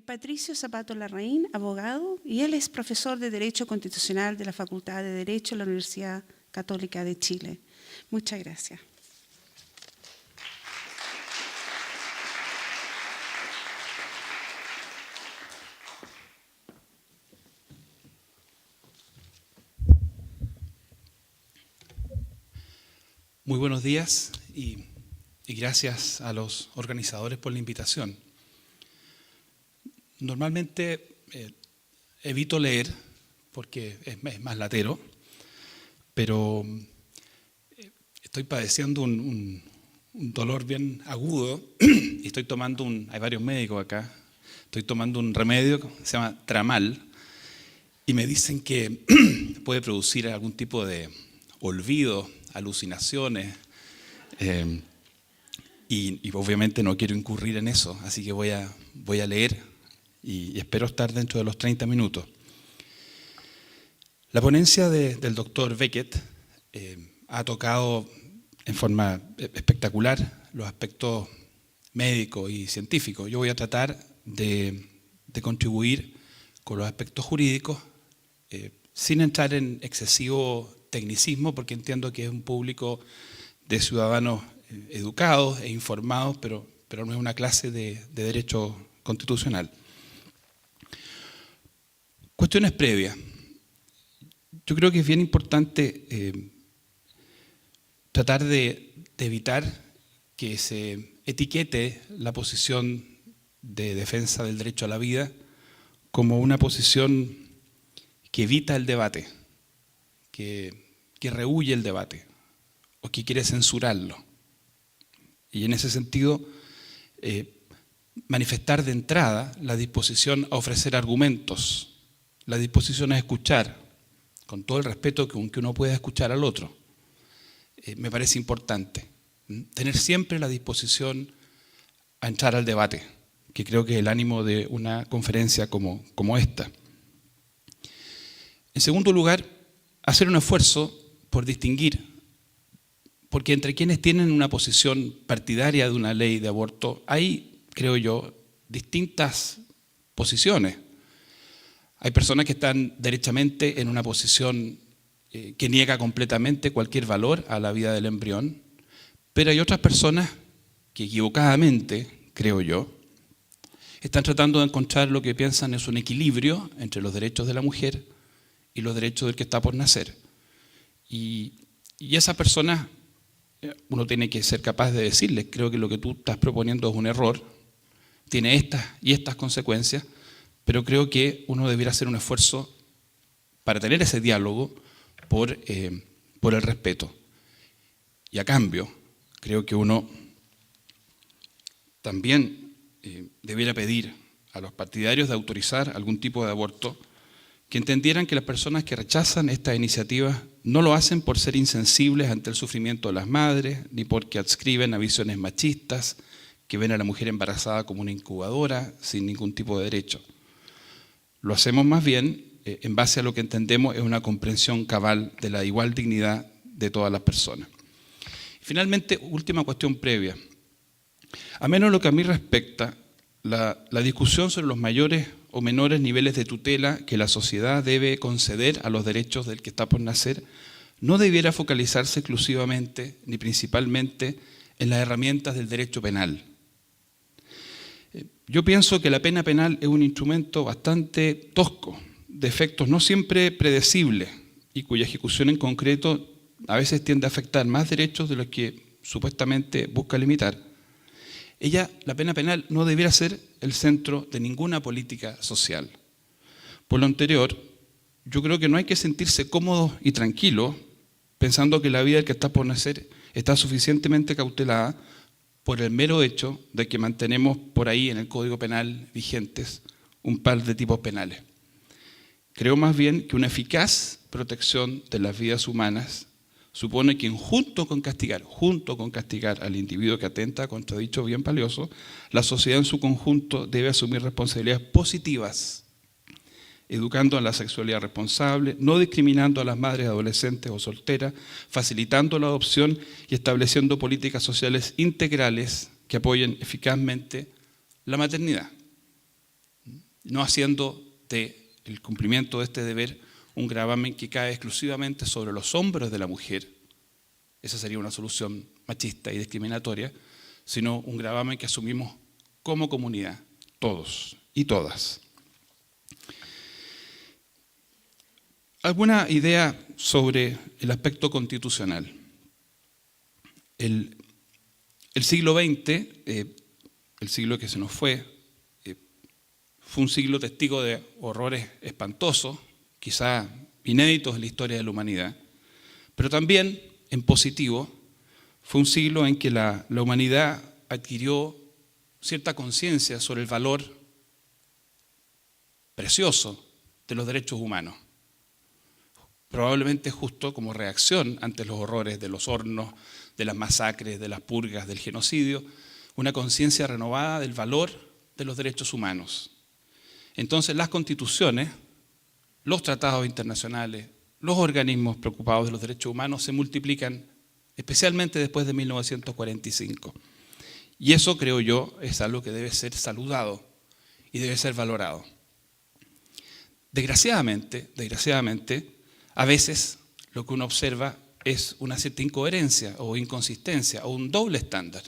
Patricio Zapato Larraín, abogado, y él es profesor de Derecho Constitucional de la Facultad de Derecho de la Universidad Católica de Chile. Muchas gracias. Muy buenos días y gracias a los organizadores por la invitación. Normalmente evito leer porque es más latero, pero estoy padeciendo un dolor bien agudo y estoy tomando hay varios médicos acá, estoy tomando un remedio que se llama Tramal y me dicen que puede producir algún tipo de olvido, alucinaciones, y obviamente no quiero incurrir en eso, así que voy a leer y espero estar dentro de los 30 minutos. La ponencia del doctor Beckett ha tocado en forma espectacular los aspectos médicos y científicos. Yo voy a tratar de contribuir con los aspectos jurídicos sin entrar en excesivo tecnicismo, porque entiendo que es un público de ciudadanos educados e informados, pero no es una clase de derecho constitucional. Cuestiones previas. Yo creo que es bien importante tratar de evitar que se etiquete la posición de defensa del derecho a la vida como una posición que evita el debate, que rehúye el debate o que quiere censurarlo. Y en ese sentido, manifestar de entrada la disposición a ofrecer argumentos, la disposición a escuchar, con todo el respeto con que uno pueda escuchar al otro. Me parece importante. Tener siempre la disposición a entrar al debate, que creo que es el ánimo de una conferencia como esta. En segundo lugar, hacer un esfuerzo por distinguir, porque entre quienes tienen una posición partidaria de una ley de aborto, hay, creo yo, distintas posiciones. Hay personas que están derechamente en una posición que niega completamente cualquier valor a la vida del embrión, pero hay otras personas que equivocadamente, creo yo, están tratando de encontrar lo que piensan es un equilibrio entre los derechos de la mujer y los derechos del que está por nacer. Y esa persona, uno tiene que ser capaz de decirles, creo que lo que tú estás proponiendo es un error, tiene estas y estas consecuencias, pero creo que uno debiera hacer un esfuerzo para tener ese diálogo por el respeto. Y a cambio, creo que uno también debiera pedir a los partidarios de autorizar algún tipo de aborto que entendieran que las personas que rechazan estas iniciativas no lo hacen por ser insensibles ante el sufrimiento de las madres, ni porque adscriben a visiones machistas que ven a la mujer embarazada como una incubadora sin ningún tipo de derecho. Lo hacemos más bien en base a lo que entendemos es una comprensión cabal de la igual dignidad de todas las personas. Finalmente, última cuestión previa. A menos lo que a mí respecta, la discusión sobre los mayores o menores niveles de tutela que la sociedad debe conceder a los derechos del que está por nacer no debiera focalizarse exclusivamente ni principalmente en las herramientas del derecho penal. Yo pienso que la pena penal es un instrumento bastante tosco, de efectos no siempre predecibles y cuya ejecución en concreto a veces tiende a afectar más derechos de los que supuestamente busca limitar. La pena penal no debiera ser el centro de ninguna política social. Por lo anterior, yo creo que no hay que sentirse cómodo y tranquilo pensando que la vida del que está por nacer está suficientemente cautelada por el mero hecho de que mantenemos por ahí en el Código Penal vigentes un par de tipos penales. Creo más bien que una eficaz protección de las vidas humanas supone que junto con castigar al individuo que atenta contra dicho bien valioso, la sociedad en su conjunto debe asumir responsabilidades positivas, educando a la sexualidad responsable, no discriminando a las madres adolescentes o solteras, facilitando la adopción y estableciendo políticas sociales integrales que apoyen eficazmente la maternidad. no haciendo del cumplimiento de este deber un gravamen que cae exclusivamente sobre los hombros de la mujer. Esa sería una solución machista y discriminatoria, sino un gravamen que asumimos como comunidad, todos y todas. ¿Alguna idea sobre el aspecto constitucional? El siglo XX, el siglo que se nos fue un siglo testigo de horrores espantosos, quizá inéditos en la historia de la humanidad, pero también, en positivo, fue un siglo en que la humanidad adquirió cierta conciencia sobre el valor precioso de los derechos humanos. Probablemente justo como reacción ante los horrores de los hornos, de las masacres, de las purgas, del genocidio, una conciencia renovada del valor de los derechos humanos. Entonces las constituciones, los tratados internacionales, los organismos preocupados de los derechos humanos se multiplican, especialmente después de 1945. Y eso, creo yo, es algo que debe ser saludado y debe ser valorado. Desgraciadamente, a veces lo que uno observa es una cierta incoherencia o inconsistencia o un doble estándar.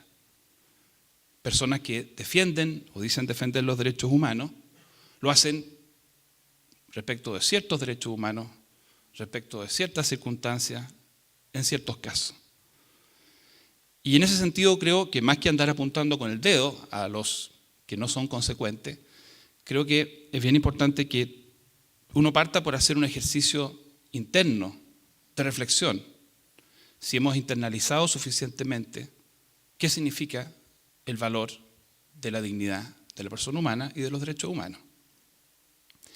Personas que defienden o dicen defender los derechos humanos, lo hacen respecto de ciertos derechos humanos, respecto de ciertas circunstancias, en ciertos casos. Y en ese sentido creo que más que andar apuntando con el dedo a los que no son consecuentes, creo que es bien importante que uno parta por hacer un ejercicio interno de reflexión. Si hemos internalizado suficientemente qué significa el valor de la dignidad de la persona humana y de los derechos humanos.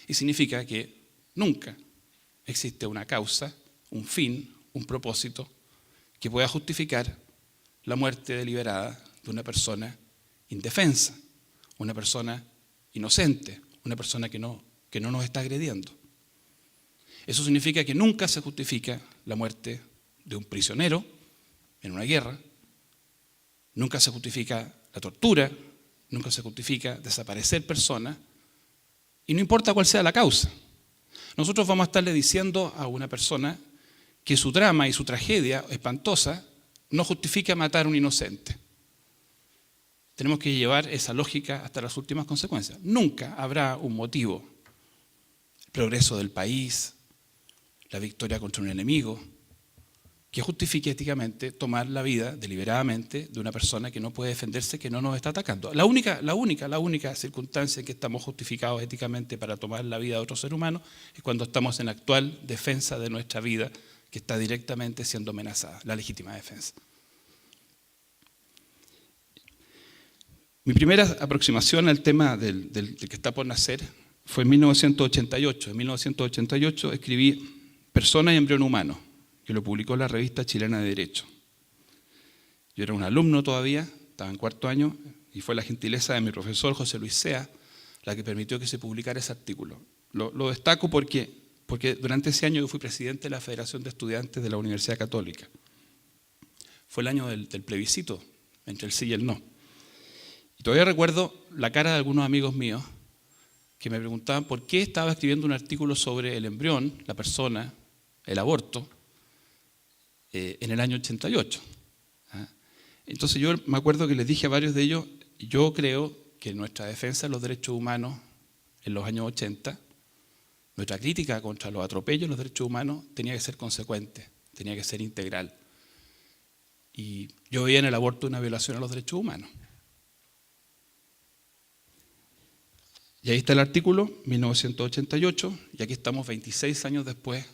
Y significa que nunca existe una causa, un fin, un propósito que pueda justificar la muerte deliberada de una persona indefensa, una persona inocente, una persona que no nos está agrediendo. Eso significa que nunca se justifica la muerte de un prisionero en una guerra, nunca se justifica la tortura, nunca se justifica desaparecer personas, y no importa cuál sea la causa. Nosotros vamos a estarle diciendo a una persona que su drama y su tragedia espantosa no justifica matar a un inocente. Tenemos que llevar esa lógica hasta las últimas consecuencias. Nunca habrá un motivo, el progreso del país, la victoria contra un enemigo, que justifique éticamente tomar la vida deliberadamente de una persona que no puede defenderse, que no nos está atacando. La única circunstancia en que estamos justificados éticamente para tomar la vida de otro ser humano es cuando estamos en actual defensa de nuestra vida, que está directamente siendo amenazada, la legítima defensa. Mi primera aproximación al tema del que está por nacer fue en 1988. En 1988 escribí Persona y embrión humano, que lo publicó la revista chilena de Derecho. Yo era un alumno todavía, estaba en cuarto año, y fue la gentileza de mi profesor José Luis Sea la que permitió que se publicara ese artículo. Lo destaco porque durante ese año yo fui presidente de la Federación de Estudiantes de la Universidad Católica. Fue el año del plebiscito, entre el sí y el no. Y todavía recuerdo la cara de algunos amigos míos que me preguntaban por qué estaba escribiendo un artículo sobre el embrión, la persona, el aborto, en el año 88. Entonces yo me acuerdo que les dije a varios de ellos, yo creo que nuestra defensa de los derechos humanos en los años 80, nuestra crítica contra los atropellos de los derechos humanos tenía que ser consecuente, tenía que ser integral. Y yo veía en el aborto una violación a los derechos humanos. Y ahí está el artículo, 1988, y aquí estamos 26 años después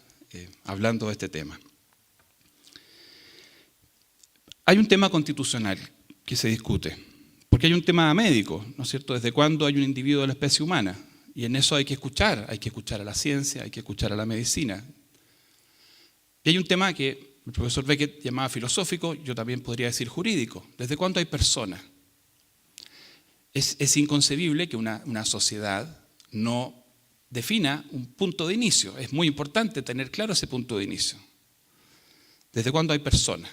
hablando de este tema. Hay un tema constitucional que se discute, porque hay un tema médico, ¿no es cierto? ¿Desde cuándo hay un individuo de la especie humana? Y en eso hay que escuchar a la ciencia, hay que escuchar a la medicina. Y hay un tema que el profesor Beckett llamaba filosófico, yo también podría decir jurídico. ¿Desde cuándo hay personas? Es inconcebible que una sociedad no defina un punto de inicio. Es muy importante tener claro ese punto de inicio. ¿Desde cuándo hay personas?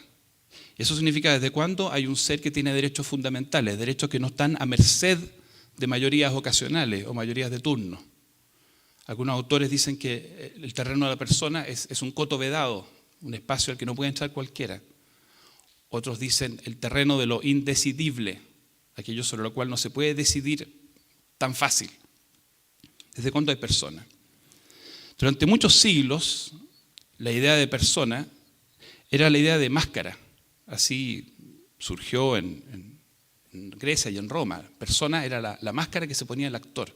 Eso significa desde cuándo hay un ser que tiene derechos fundamentales, derechos que no están a merced de mayorías ocasionales o mayorías de turno. Algunos autores dicen que el terreno de la persona es un coto vedado, un espacio al que no puede entrar cualquiera. Otros dicen el terreno de lo indecidible, aquello sobre lo cual no se puede decidir tan fácil. ¿Desde cuándo hay persona? Durante muchos siglos, la idea de persona era la idea de máscara. Así surgió en Grecia y en Roma. Persona era la máscara que se ponía el actor.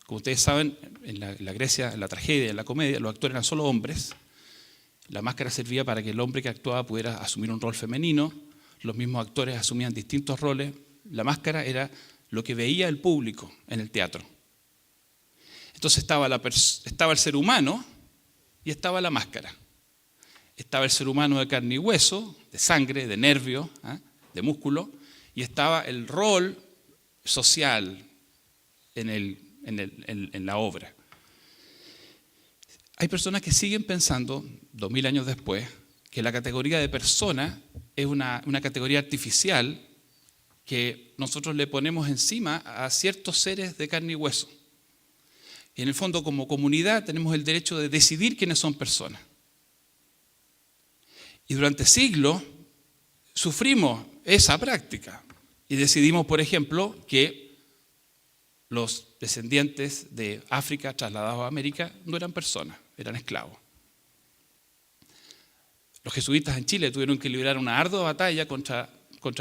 Como ustedes saben, en la Grecia, en la tragedia, en la comedia, los actores eran solo hombres. La máscara servía para que el hombre que actuaba pudiera asumir un rol femenino. Los mismos actores asumían distintos roles. La máscara era lo que veía el público en el teatro. Entonces estaba el ser humano y estaba la máscara. Estaba el ser humano de carne y hueso, de sangre, de nervio, de músculo, y estaba el rol social en la obra. Hay personas que siguen pensando, 2000 años después, que la categoría de persona es una categoría artificial que nosotros le ponemos encima a ciertos seres de carne y hueso. Y en el fondo, como comunidad, tenemos el derecho de decidir quiénes son personas. Y durante siglos sufrimos esa práctica y decidimos, por ejemplo, que los descendientes de África trasladados a América no eran personas, eran esclavos. Los jesuitas en Chile tuvieron que librar una ardua batalla contra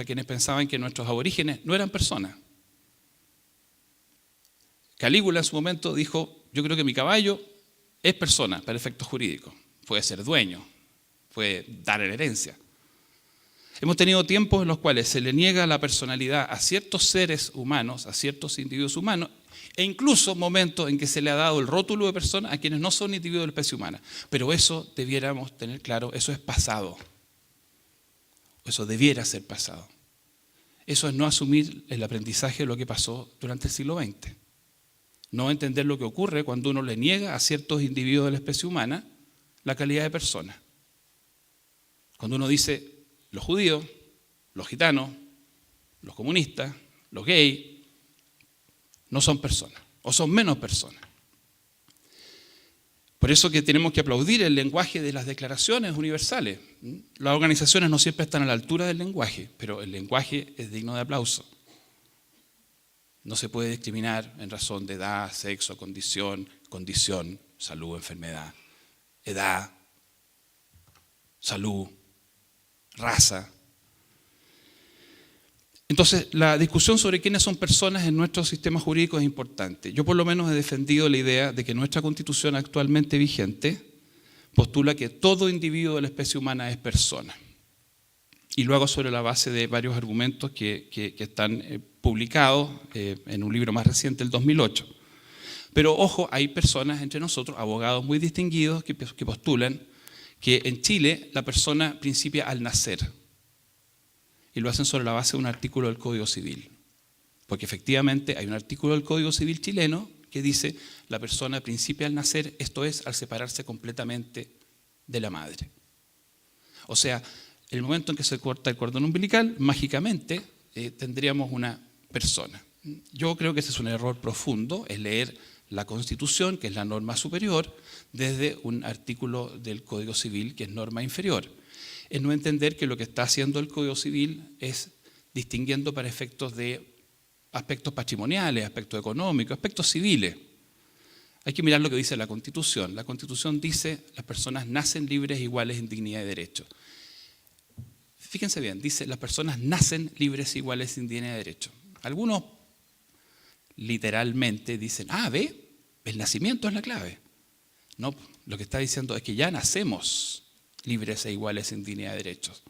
quienes pensaban que nuestros aborígenes no eran personas. Calígula en su momento dijo, yo creo que mi caballo es persona para efectos jurídicos, puede ser dueño, puede dar en herencia. Hemos tenido tiempos en los cuales se le niega la personalidad a ciertos seres humanos, a ciertos individuos humanos, e incluso momentos en que se le ha dado el rótulo de persona a quienes no son individuos de la especie humana. Pero eso debiéramos tener claro, eso es pasado. Eso debiera ser pasado. Eso es no asumir el aprendizaje de lo que pasó durante el siglo XX. No entender lo que ocurre cuando uno le niega a ciertos individuos de la especie humana la calidad de persona. Cuando uno dice, los judíos, los gitanos, los comunistas, los gays, no son personas, o son menos personas. Por eso que tenemos que aplaudir el lenguaje de las declaraciones universales. Las organizaciones no siempre están a la altura del lenguaje, pero el lenguaje es digno de aplauso. No se puede discriminar en razón de edad, sexo, condición, salud, enfermedad, edad, salud, raza. Entonces, la discusión sobre quiénes son personas en nuestro sistema jurídico es importante. Yo por lo menos he defendido la idea de que nuestra Constitución actualmente vigente postula que todo individuo de la especie humana es persona. Y lo hago sobre la base de varios argumentos que están publicados en un libro más reciente, el 2008. Pero ojo, hay personas entre nosotros, abogados muy distinguidos, que postulan que en Chile la persona principia al nacer. Y lo hacen sobre la base de un artículo del Código Civil. Porque efectivamente hay un artículo del Código Civil chileno que dice la persona principia al nacer, esto es, al separarse completamente de la madre. O sea, el momento en que se corta el cordón umbilical, mágicamente tendríamos una persona. Yo creo que ese es un error profundo, es leer la Constitución, que es la norma superior, desde un artículo del Código Civil, que es norma inferior. Es no entender que lo que está haciendo el Código Civil es distinguiendo para efectos de aspectos patrimoniales, aspectos económicos, aspectos civiles. Hay que mirar lo que dice la Constitución. La Constitución dice las personas nacen libres, iguales en dignidad y derechos. Fíjense bien, dice las personas nacen libres, iguales en dignidad y derechos. Algunos literalmente dicen, ve, el nacimiento es la clave. No, lo que está diciendo es que ya nacemos libres e iguales en dignidad y derechos.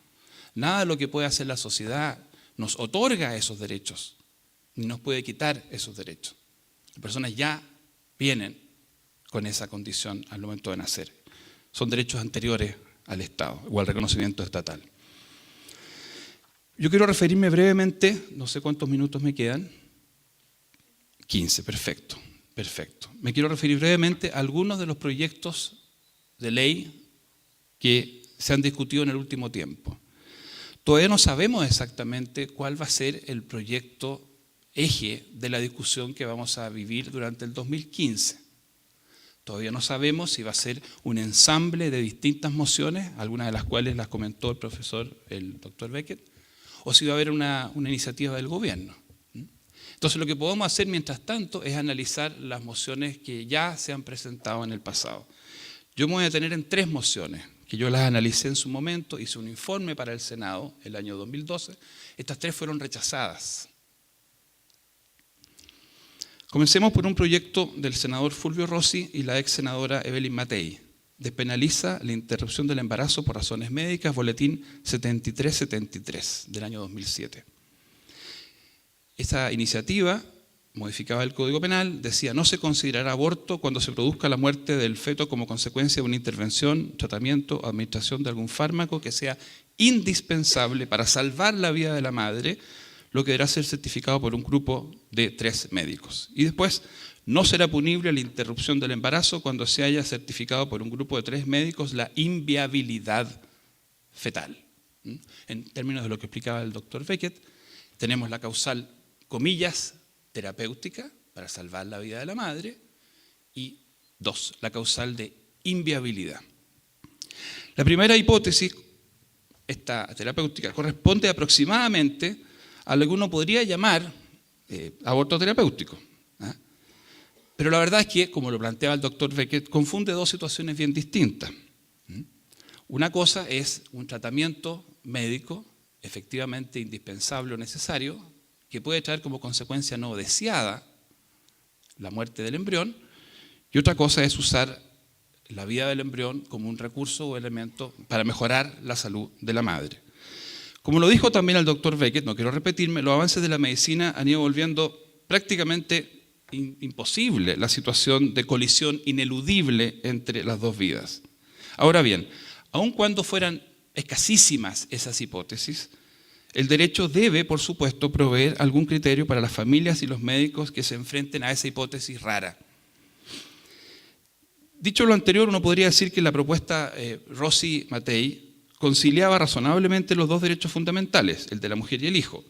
Nada de lo que puede hacer la sociedad nos otorga esos derechos, ni nos puede quitar esos derechos. Las personas ya vienen con esa condición al momento de nacer. Son derechos anteriores al Estado o al reconocimiento estatal. Yo quiero referirme brevemente, no sé cuántos minutos me quedan. 15, perfecto. Me quiero referir brevemente a algunos de los proyectos de ley que se han discutido en el último tiempo. Todavía no sabemos exactamente cuál va a ser el proyecto eje de la discusión que vamos a vivir durante el 2015. Todavía no sabemos si va a ser un ensamble de distintas mociones, algunas de las cuales las comentó el doctor Beckett, o si va a haber una iniciativa del gobierno. Entonces lo que podemos hacer mientras tanto es analizar las mociones que ya se han presentado en el pasado. Yo me voy a detener en 3 mociones, que yo las analicé en su momento, hice un informe para el Senado el año 2012. Estas 3 fueron rechazadas. Comencemos por un proyecto del senador Fulvio Rossi y la ex senadora Evelyn Matei. Despenaliza la interrupción del embarazo por razones médicas, boletín 7373 del año 2007. Esa iniciativa modificaba el Código Penal, decía: no se considerará aborto cuando se produzca la muerte del feto como consecuencia de una intervención, tratamiento o administración de algún fármaco que sea indispensable para salvar la vida de la madre, lo que deberá ser certificado por un grupo de 3 médicos. Y después, no será punible la interrupción del embarazo cuando se haya certificado por un grupo de 3 médicos la inviabilidad fetal. En términos de lo que explicaba el doctor Beckett, tenemos la causal, comillas, terapéutica, para salvar la vida de la madre, y 2, la causal de inviabilidad. La primera hipótesis, esta terapéutica, corresponde aproximadamente a lo que uno podría llamar aborto terapéutico. Pero la verdad es que, como lo planteaba el doctor Beckett, confunde 2 situaciones bien distintas. Una cosa es un tratamiento médico efectivamente indispensable o necesario, que puede traer como consecuencia no deseada la muerte del embrión, y otra cosa es usar la vida del embrión como un recurso o elemento para mejorar la salud de la madre. Como lo dijo también el doctor Beckett, no quiero repetirme, los avances de la medicina han ido volviendo prácticamente imposible la situación de colisión ineludible entre las 2 vidas. Ahora bien, aun cuando fueran escasísimas esas hipótesis, el derecho debe, por supuesto, proveer algún criterio para las familias y los médicos que se enfrenten a esa hipótesis rara. Dicho lo anterior, uno podría decir que la propuesta Rossi-Matei conciliaba razonablemente los 2 derechos fundamentales, el de la mujer y el hijo.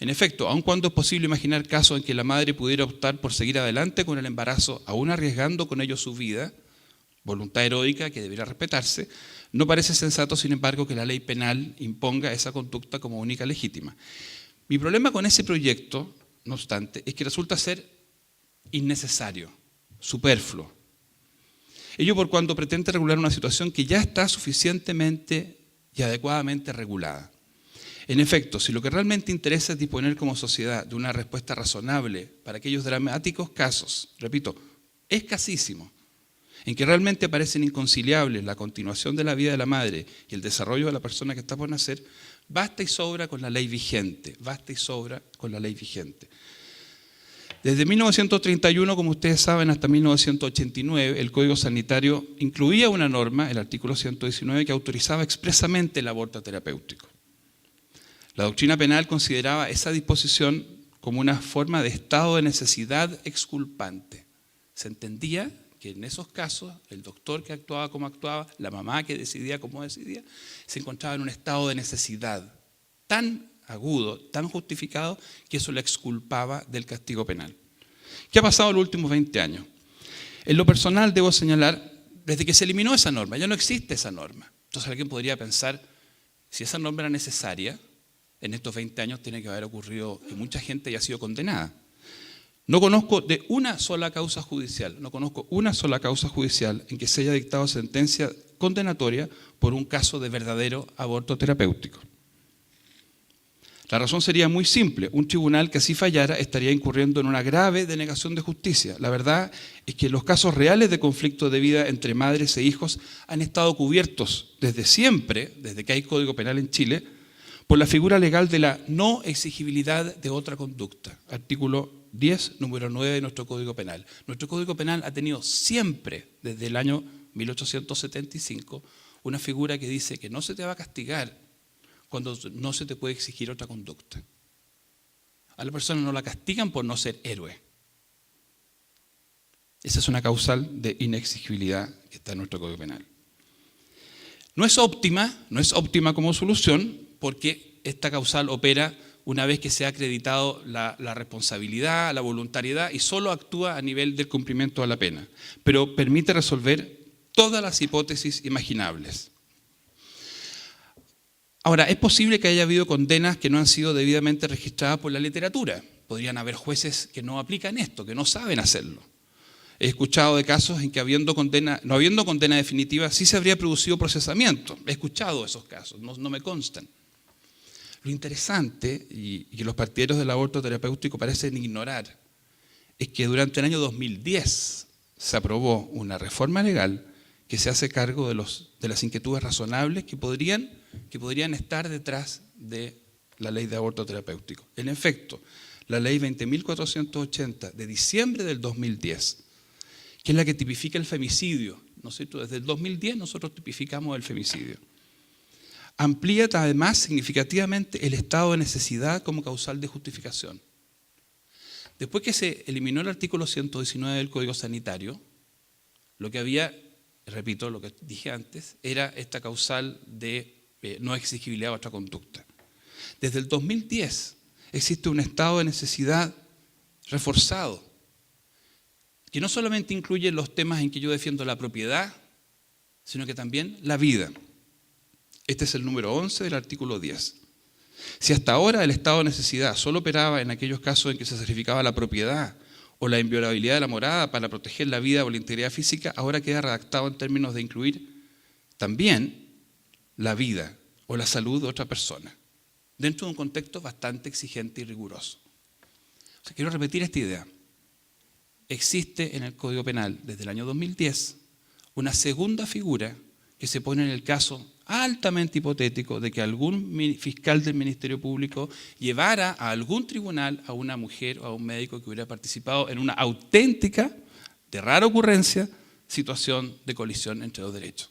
En efecto, aun cuando es posible imaginar casos en que la madre pudiera optar por seguir adelante con el embarazo, aún arriesgando con ello su vida, voluntad heroica que debería respetarse, no parece sensato, sin embargo, que la ley penal imponga esa conducta como única legítima. Mi problema con ese proyecto, no obstante, es que resulta ser innecesario, superfluo. Ello por cuanto pretende regular una situación que ya está suficientemente y adecuadamente regulada. En efecto, si lo que realmente interesa es disponer como sociedad de una respuesta razonable para aquellos dramáticos casos, repito, escasísimos, en que realmente parecen inconciliables la continuación de la vida de la madre y el desarrollo de la persona que está por nacer, basta y sobra con la ley vigente, basta y sobra con la ley vigente. Desde 1931, como ustedes saben, hasta 1989, el Código Sanitario incluía una norma, el artículo 119, que autorizaba expresamente el aborto terapéutico. La doctrina penal consideraba esa disposición como una forma de estado de necesidad exculpante. Se entendía que en esos casos el doctor que actuaba como actuaba, la mamá que decidía como decidía, se encontraba en un estado de necesidad tan agudo, tan justificado, que eso le exculpaba del castigo penal. ¿Qué ha pasado en los últimos 20 años? En lo personal debo señalar, desde que se eliminó esa norma, ya no existe esa norma. Entonces alguien podría pensar, si esa norma era necesaria, en estos 20 años tiene que haber ocurrido que mucha gente haya sido condenada. No conozco de una sola causa judicial, en que se haya dictado sentencia condenatoria por un caso de verdadero aborto terapéutico. La razón sería muy simple: un tribunal que así fallara estaría incurriendo en una grave denegación de justicia. La verdad es que los casos reales de conflicto de vida entre madres e hijos han estado cubiertos desde siempre, desde que hay Código Penal en Chile, por la figura legal de la no exigibilidad de otra conducta. Artículo 10, número 9 de nuestro Código Penal. Nuestro Código Penal ha tenido siempre, desde el año 1875, una figura que dice que no se te va a castigar cuando no se te puede exigir otra conducta. A la persona no la castigan por no ser héroe. Esa es una causal de inexigibilidad que está en nuestro Código Penal. No es óptima como solución, porque esta causal opera una vez que se ha acreditado la responsabilidad, la voluntariedad, y solo actúa a nivel del cumplimiento de la pena, pero permite resolver todas las hipótesis imaginables. Ahora, es posible que haya habido condenas que no han sido debidamente registradas por la literatura. Podrían haber jueces que no aplican esto, que no saben hacerlo. He escuchado de casos en que no habiendo condena definitiva, sí se habría producido procesamiento. He escuchado esos casos, no me constan. Lo interesante, y que los partidarios del aborto terapéutico parecen ignorar, es que durante el año 2010 se aprobó una reforma legal que se hace cargo de las inquietudes razonables que podrían estar detrás de la ley de aborto terapéutico. En efecto, la ley 20.480 de diciembre del 2010, que es la que tipifica el femicidio, ¿no es cierto? Desde el 2010 nosotros tipificamos el femicidio. Amplía además significativamente el estado de necesidad como causal de justificación. Después que se eliminó el artículo 119 del Código Sanitario, lo que había, repito lo que dije antes, era esta causal de no exigibilidad de otra conducta. Desde el 2010 existe un estado de necesidad reforzado, que no solamente incluye los temas en que yo defiendo la propiedad, sino que también la vida. Este es el número 11 del artículo 10. Si hasta ahora el estado de necesidad solo operaba en aquellos casos en que se sacrificaba la propiedad o la inviolabilidad de la morada para proteger la vida o la integridad física, ahora queda redactado en términos de incluir también la vida o la salud de otra persona, dentro de un contexto bastante exigente y riguroso. O sea, quiero repetir esta idea. Existe en el Código Penal, desde el año 2010, una segunda figura que se pone en el caso altamente hipotético de que algún fiscal del Ministerio Público llevara a algún tribunal a una mujer o a un médico que hubiera participado en una auténtica, de rara ocurrencia, situación de colisión entre dos derechos.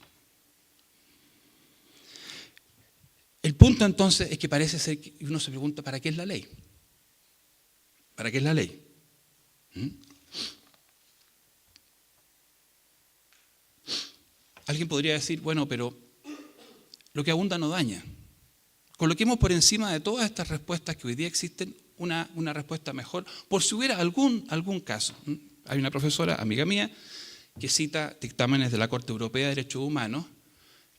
El punto entonces es que parece ser que uno se pregunta, ¿para qué es la ley? ¿Para qué es la ley? Alguien podría decir, bueno, pero lo que abunda no daña. Coloquemos por encima de todas estas respuestas que hoy día existen una respuesta mejor, por si hubiera algún caso. Hay una profesora, amiga mía, que cita dictámenes de la Corte Europea de Derechos Humanos,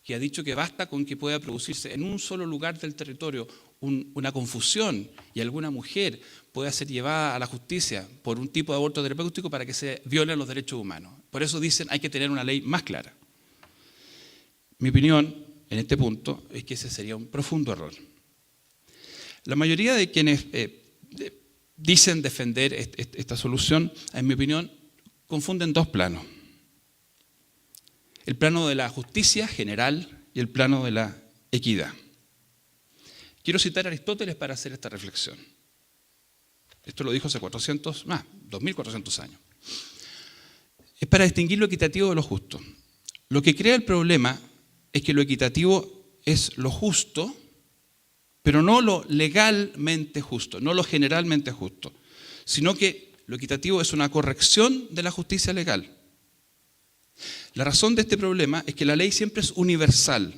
que ha dicho que basta con que pueda producirse en un solo lugar del territorio una confusión y alguna mujer pueda ser llevada a la justicia por un tipo de aborto terapéutico para que se violen los derechos humanos. Por eso dicen hay que tener una ley más clara. Mi opinión en este punto es que ese sería un profundo error. La mayoría de quienes dicen defender esta solución, en mi opinión, confunden dos planos. El plano de la justicia general y el plano de la equidad. Quiero citar a Aristóteles para hacer esta reflexión. Esto lo dijo hace 2.400 años. Es para distinguir lo equitativo de lo justo. Lo que crea el problema es que lo equitativo es lo justo, pero no lo legalmente justo, no lo generalmente justo, sino que lo equitativo es una corrección de la justicia legal. La razón de este problema es que la ley siempre es universal,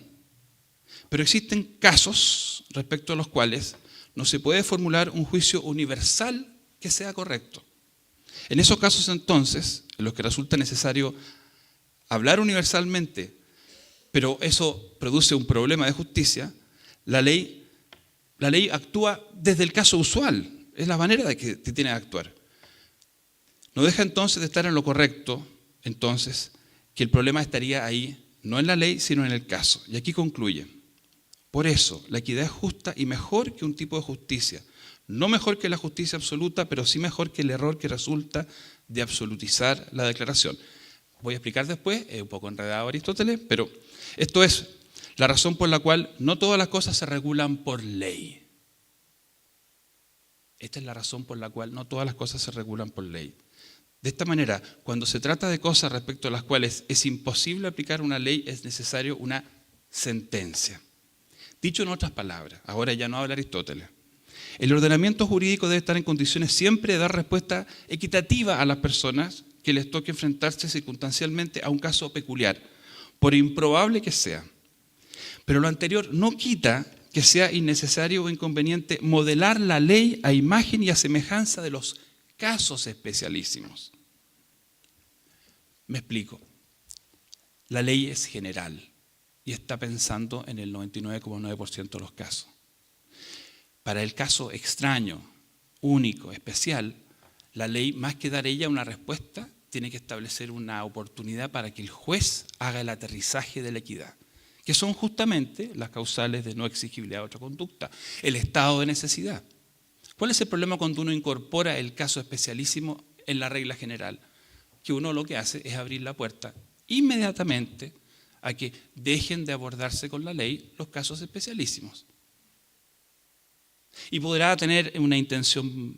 pero existen casos respecto a los cuales no se puede formular un juicio universal que sea correcto. En esos casos entonces, en los que resulta necesario hablar universalmente, pero eso produce un problema de justicia, la ley actúa desde el caso usual, es la manera de que tiene que actuar. No deja entonces de estar en lo correcto, entonces, que el problema estaría ahí, no en la ley, sino en el caso. Y aquí concluye. Por eso, la equidad es justa y mejor que un tipo de justicia. No mejor que la justicia absoluta, pero sí mejor que el error que resulta de absolutizar la declaración. Voy a explicar después, es un poco enredado Aristóteles, pero esto es la razón por la cual no todas las cosas se regulan por ley. Esta es la razón por la cual no todas las cosas se regulan por ley. De esta manera, cuando se trata de cosas respecto a las cuales es imposible aplicar una ley, es necesario una sentencia. Dicho en otras palabras, ahora ya no habla Aristóteles, el ordenamiento jurídico debe estar en condiciones siempre de dar respuesta equitativa a las personas que les toque enfrentarse circunstancialmente a un caso peculiar, por improbable que sea. Pero lo anterior no quita que sea innecesario o inconveniente modelar la ley a imagen y a semejanza de los casos especialísimos. Me explico. La ley es general y está pensando en el 99,9% de los casos. Para el caso extraño, único, especial, la ley, más que dar ella una respuesta, tiene que establecer una oportunidad para que el juez haga el aterrizaje de la equidad, que son justamente las causales de no exigibilidad de otra conducta, el estado de necesidad. ¿Cuál es el problema cuando uno incorpora el caso especialísimo en la regla general? Que uno lo que hace es abrir la puerta inmediatamente a que dejen de abordarse con la ley los casos especialísimos. Y podrá tener una intención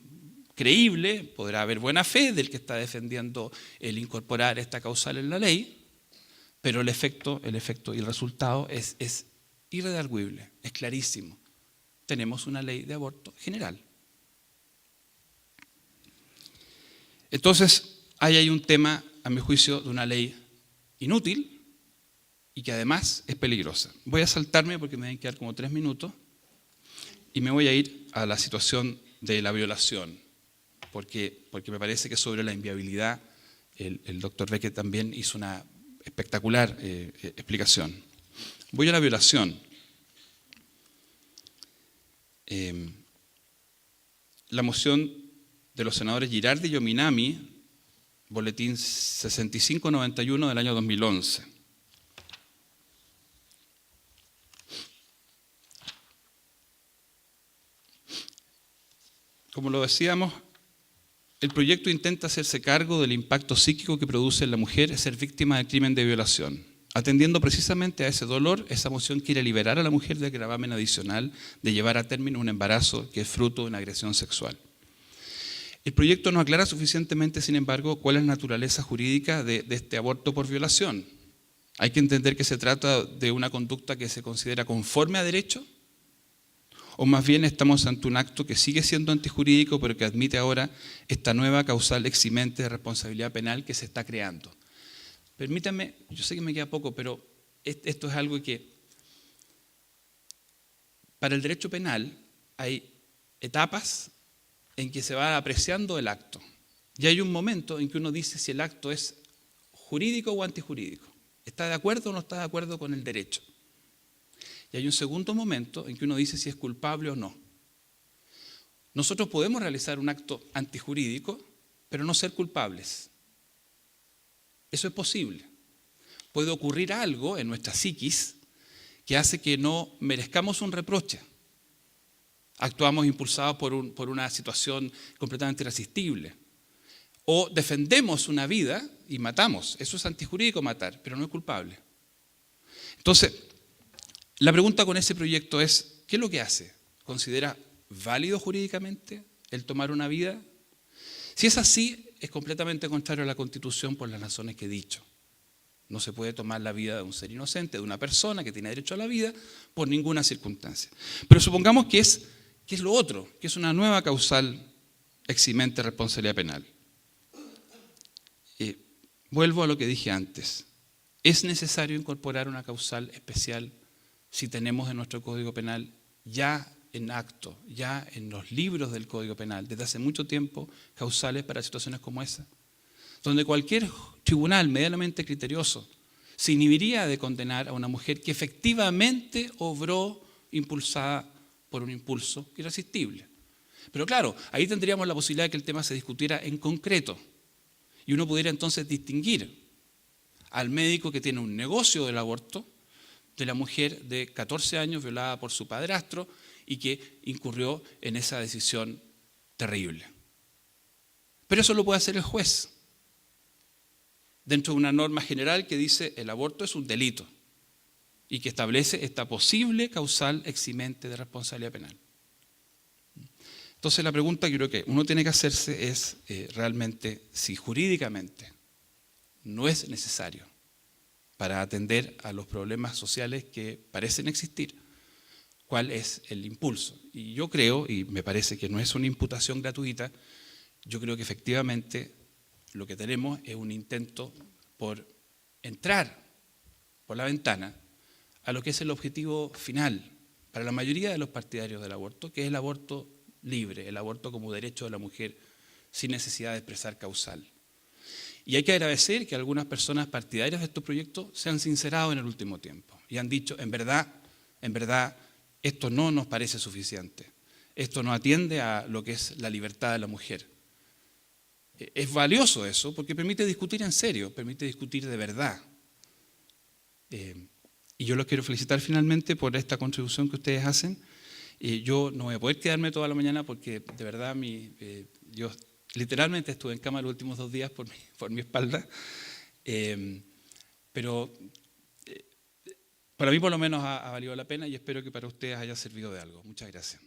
creíble, podrá haber buena fe del que está defendiendo el incorporar esta causal en la ley, pero el efecto y el resultado es irredarguible, es clarísimo. Tenemos una ley de aborto general. Entonces, ahí hay un tema, a mi juicio, de una ley inútil y que además es peligrosa. Voy a saltarme porque me van a quedar como 3 minutos y me voy a ir a la situación de la violación, porque me parece que sobre la inviabilidad el doctor Becker también hizo una espectacular explicación. Voy a la violación. La moción de los senadores Girardi y Ominami, boletín 6591 del año 2011. Como lo decíamos, el proyecto intenta hacerse cargo del impacto psíquico que produce en la mujer ser víctima del crimen de violación. Atendiendo precisamente a ese dolor, esa moción quiere liberar a la mujer del gravamen adicional de llevar a término un embarazo que es fruto de una agresión sexual. El proyecto no aclara suficientemente, sin embargo, cuál es la naturaleza jurídica de este aborto por violación. Hay que entender que se trata de una conducta que se considera conforme a derecho, o más bien estamos ante un acto que sigue siendo antijurídico, pero que admite ahora esta nueva causal eximente de responsabilidad penal que se está creando. Permítanme, yo sé que me queda poco, pero esto es algo que para el derecho penal hay etapas en que se va apreciando el acto. Y hay un momento en que uno dice si el acto es jurídico o antijurídico. ¿Está de acuerdo o no está de acuerdo con el derecho? Y hay un segundo momento en que uno dice si es culpable o no. Nosotros podemos realizar un acto antijurídico, pero no ser culpables. Eso es posible. Puede ocurrir algo en nuestra psiquis que hace que no merezcamos un reproche. Actuamos impulsados por una situación completamente irresistible. O defendemos una vida y matamos. Eso es antijurídico matar, pero no es culpable. Entonces, la pregunta con ese proyecto es, ¿qué es lo que hace? ¿Considera válido jurídicamente el tomar una vida? Si es así, es completamente contrario a la Constitución por las razones que he dicho. No se puede tomar la vida de un ser inocente, de una persona que tiene derecho a la vida, por ninguna circunstancia. Pero supongamos que es lo otro, que es una nueva causal eximente de responsabilidad penal. Vuelvo a lo que dije antes. ¿Es necesario incorporar una causal especial si tenemos en nuestro Código Penal ya en acto, ya en los libros del Código Penal, desde hace mucho tiempo, causales para situaciones como esa? Donde cualquier tribunal medianamente criterioso se inhibiría de condenar a una mujer que efectivamente obró impulsada por un impulso irresistible. Pero claro, ahí tendríamos la posibilidad de que el tema se discutiera en concreto y uno pudiera entonces distinguir al médico que tiene un negocio del aborto de la mujer de 14 años violada por su padrastro y que incurrió en esa decisión terrible. Pero eso lo puede hacer el juez, dentro de una norma general que dice el aborto es un delito y que establece esta posible causal eximente de responsabilidad penal. Entonces la pregunta que creo que uno tiene que hacerse es realmente si jurídicamente no es necesario para atender a los problemas sociales que parecen existir, ¿cuál es el impulso? Y yo creo, y me parece que no es una imputación gratuita, yo creo que efectivamente lo que tenemos es un intento por entrar por la ventana a lo que es el objetivo final para la mayoría de los partidarios del aborto, que es el aborto libre, el aborto como derecho de la mujer sin necesidad de expresar causal. Y hay que agradecer que algunas personas partidarias de estos proyectos se han sincerado en el último tiempo y han dicho, en verdad, esto no nos parece suficiente. Esto no atiende a lo que es la libertad de la mujer. Es valioso eso porque permite discutir en serio, permite discutir de verdad. Y yo los quiero felicitar finalmente por esta contribución que ustedes hacen. Yo no voy a poder quedarme toda la mañana porque de verdad yo literalmente estuve en cama los últimos 2 días por mi espalda. Pero para mí por lo menos ha valido la pena y espero que para ustedes haya servido de algo. Muchas gracias.